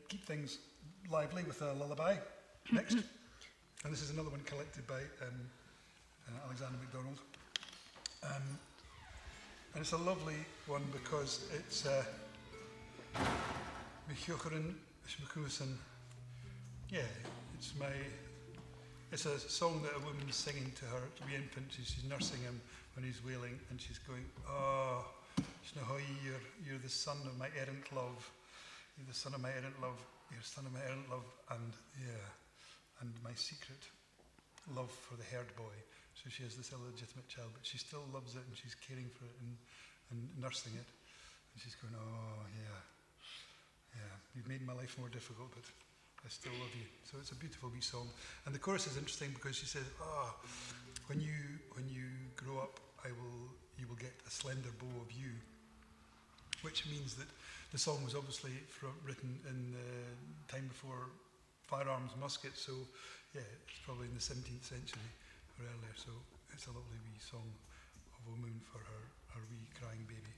keep things lively with a lullaby next. And this is another one collected by Alexander MacDonald. And it's a lovely one because it's Michocharan Shmakusan. Yeah, it's a song that a woman's singing to her wee infant. She's nursing him when he's wailing, and she's going, "Oh, Shnahoy, you're the son of my errant love. You're the son of my errant love. You're the son of my errant love, and and my secret love for the herd boy." So she has this illegitimate child, but she still loves it, and she's caring for it and nursing it. And she's going, "Oh, yeah, you've made my life more difficult, but I still love you." So it's a beautiful wee song. And the chorus is interesting because she says, when you grow up, you will get a slender bow of you, which means that the song was obviously written in the time before firearms, muskets. So yeah, it's probably in the 17th century or earlier. So it's a lovely wee song of a woman for her wee crying baby.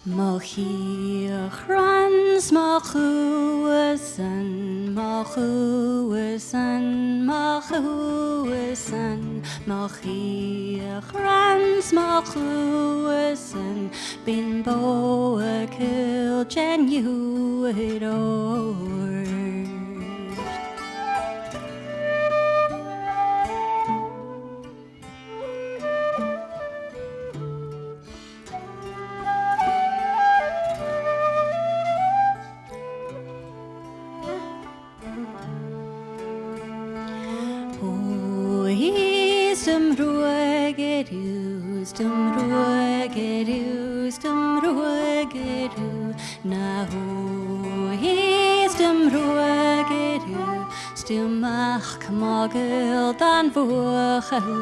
Mochiachrans, Mochuasan, Mochuasan, Mochuasan, Mochiachrans, Mochuasan, Bin Boa Kil Genuidor. Stum ruegeru, na hu stum ruegeru, stum ach kmogel dan vuchelu.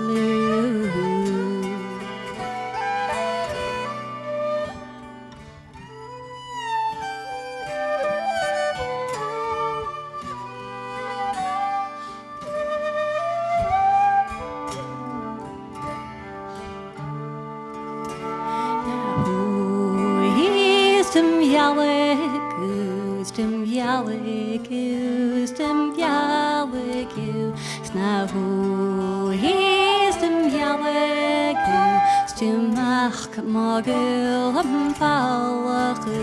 Stum yaliku, snahu stum yaliku, stum ach mogul am palachu.